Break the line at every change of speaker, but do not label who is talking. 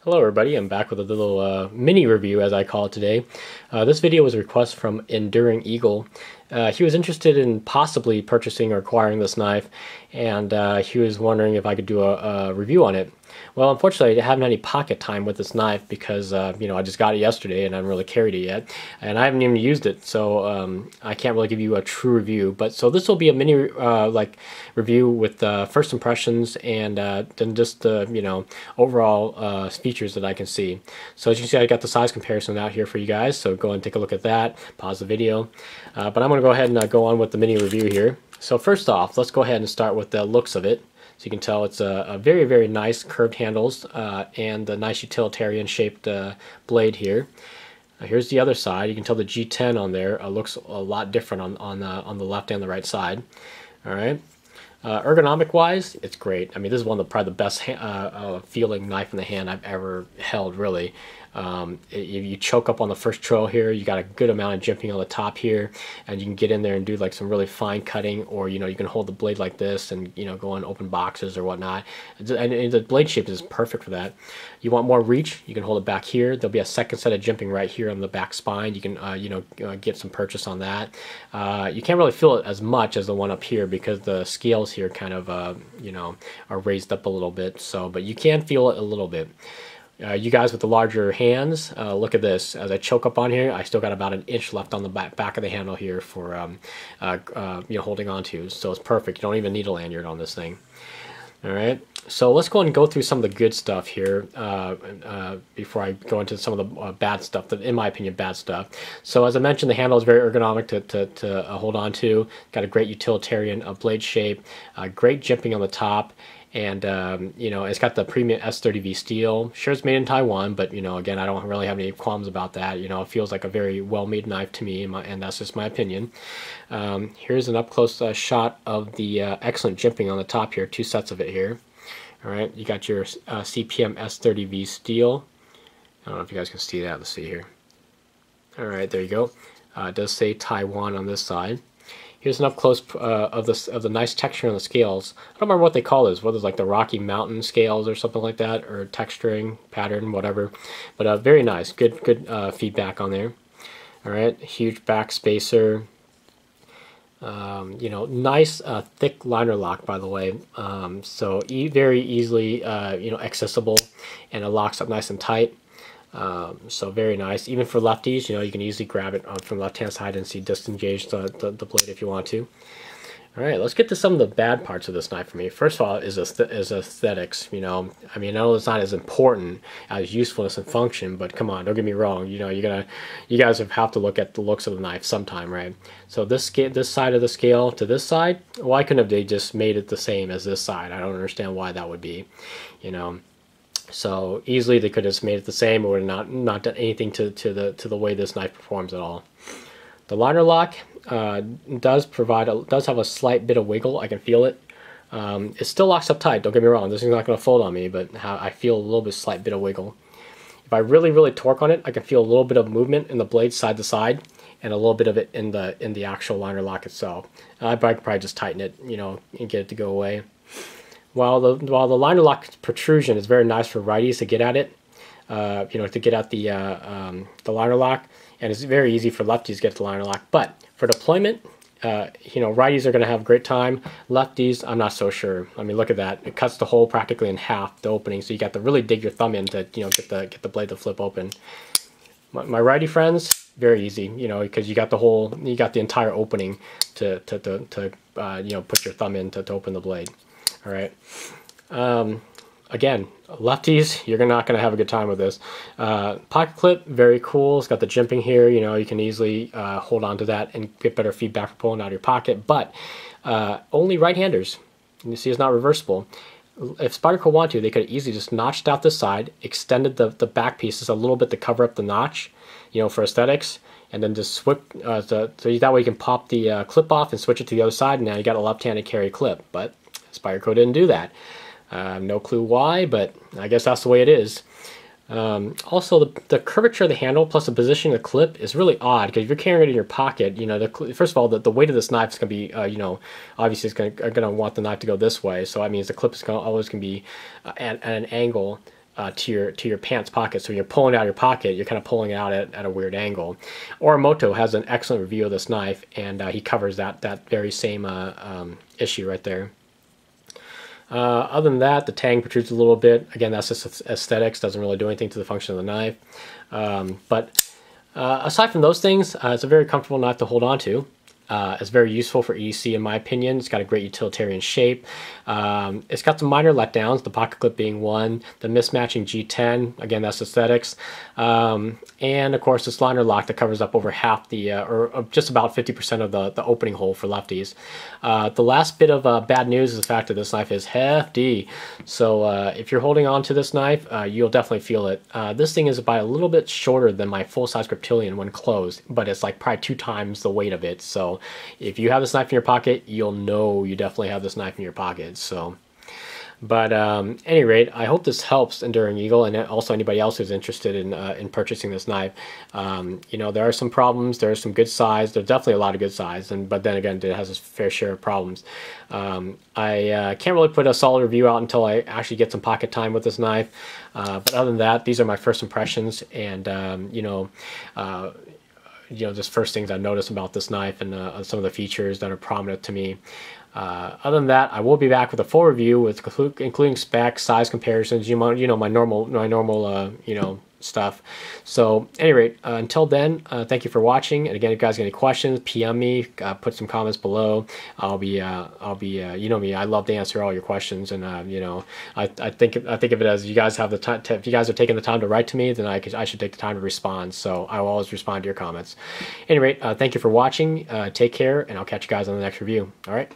Hello everybody, I'm back with a little mini review as I call it today. This video was a request from Enduring Eagle. He was interested in possibly purchasing or acquiring this knife, and he was wondering if I could do a review on it. Well, unfortunately, I haven't had any pocket time with this knife because I just got it yesterday and I haven't really carried it yet, and I haven't even used it, so I can't really give you a true review. But so this will be a mini review with first impressions and then just the overall features that I can see. So as you can see, I got the size comparison out here for you guys. So go and take a look at that. Pause the video, but I'm going to go ahead and go on with the mini review here. So first off, let's go ahead and start with the looks of it. So you can tell it's a very, very nice curved handles and a nice utilitarian shaped blade here. Here's the other side. You can tell the G10 on there looks a lot different on the left and the right side. All right. Ergonomic wise, it's great. I mean, this is one of probably the best feeling knife in the hand I've ever held, really. If you choke up on the first trail here, you got a good amount of jimping on the top here, and you can get in there and do like some really fine cutting, or you can hold the blade like this and go in open boxes or whatnot. And the blade shape is perfect for that. You want more reach, you can hold it back here. There'll be a second set of jimping right here on the back spine. You can get some purchase on that. You can't really feel it as much as the one up here because the scales here kind of are raised up a little bit. So, but you can feel it a little bit. You guys with the larger hands, look at this. As I choke up on here, I still got about an inch left on the back of the handle here for holding on to. So it's perfect. You don't even need a lanyard on this thing. All right. So let's go and go through some of the good stuff here before I go into some of the bad stuff, that in my opinion, bad stuff. So as I mentioned, the handle is very ergonomic to hold on to. Got a great utilitarian blade shape, great jimping on the top. And it's got the premium S30V steel. Sure, it's made in Taiwan, but again, I don't really have any qualms about that. It feels like a very well-made knife to me, and that's just my opinion. Here's an up-close shot of the excellent jimping on the top here. Two sets of it here. All right, you got your CPM S30V steel. I don't know if you guys can see that. Let's see here. All right, there you go. It does say Taiwan on this side. Here's an up close of the nice texture on the scales. I don't remember what they call this, whether it's like the Rocky Mountain scales or something like that, or texturing pattern, whatever. But very nice, good feedback on there. All right, huge back spacer. Nice thick liner lock, by the way. So very easily accessible, and it locks up nice and tight. So very nice. Even for lefties, you can easily grab it from the left-hand side and disengage the blade if you want to. All right, let's get to some of the bad parts of this knife for me. First of all, is aesthetics. I know it's not as important as usefulness and function, but come on, don't get me wrong. You guys have to look at the looks of the knife sometime, right? So this side of the scale to this side, why couldn't they just made it the same as this side? I don't understand why that would be, So easily they could have just made it the same, or not done anything to the way this knife performs at all. The liner lock does have a slight bit of wiggle. I can feel it. It still locks up tight. Don't get me wrong. This is not going to fold on me, but I feel a little bit slight bit of wiggle. If I really torque on it, I can feel a little bit of movement in the blade side to side, and a little bit of it in the actual liner lock itself. I could probably just tighten it, and get it to go away. While the liner lock protrusion is very nice for righties to get at it, to get at the liner lock, and it's very easy for lefties to get the liner lock. But for deployment, righties are going to have a great time. Lefties, I'm not so sure. I mean, look at that; it cuts the hole practically in half, the opening. So you got to really dig your thumb in to get the blade to flip open. My righty friends, very easy, because you got the entire opening to put your thumb in to open the blade. All right. Again, lefties, you're not going to have a good time with this. Pocket clip, very cool. It's got the jimping here. You can easily hold on to that and get better feedback for pulling out of your pocket. But only right-handers. You see, it's not reversible. If Spyderco wanted to, they could have easily just notched out this side, extended the back pieces a little bit to cover up the notch, for aesthetics, and then just swip. So that way you can pop the clip off and switch it to the other side, and now you got a left-handed carry clip. But Spyderco didn't do that. No clue why, but I guess that's the way it is. Also, the curvature of the handle plus the position of the clip is really odd, because if you're carrying it in your pocket, first of all, the weight of this knife is going to be, obviously it's going to want the knife to go this way. So that means the clip is always going to be at an angle to your pants pocket. So when you're pulling it out of your pocket, you're kind of pulling it out at a weird angle. Oramoto has an excellent review of this knife, and he covers that very same issue right there. Other than that, the tang protrudes a little bit. Again, that's just aesthetics, doesn't really do anything to the function of the knife. But aside from those things, it's a very comfortable knife to hold on to. It's very useful for EDC in my opinion. It's got a great utilitarian shape. It's got some minor letdowns, the pocket clip being one, the mismatching G10, again that's aesthetics, and of course this liner lock that covers up over half the, or just about 50% of the opening hole for lefties. The last bit of bad news is the fact that this knife is hefty. So if you're holding on to this knife, you'll definitely feel it. This thing is about a little bit shorter than my full-size Griptilian when closed, but it's like probably 2 times the weight of it. So if you have this knife in your pocket, you'll know you definitely have this knife in your pocket. So, but at any rate, I hope this helps Enduring Eagle, and also anybody else who's interested in purchasing this knife. You know, there are some problems. There's some good size. There's definitely a lot of good size, but then again, it has a fair share of problems. I can't really put a solid review out until I actually get some pocket time with this knife. But other than that, these are my first impressions, and you know, just first things I noticed about this knife, and some of the features that are prominent to me. Other than that, I will be back with a full review with including specs, size comparisons, my normal stuff. So at any rate, until then, thank you for watching. And again, if you guys got any questions, PM me, put some comments below. I'll be you know me, I love to answer all your questions. And I think of it as you guys have the time. If you guys are taking the time to write to me, then I should take the time to respond. So I will always respond to your comments. At any rate, thank you for watching. Take care, and I'll catch you guys on the next review. All right.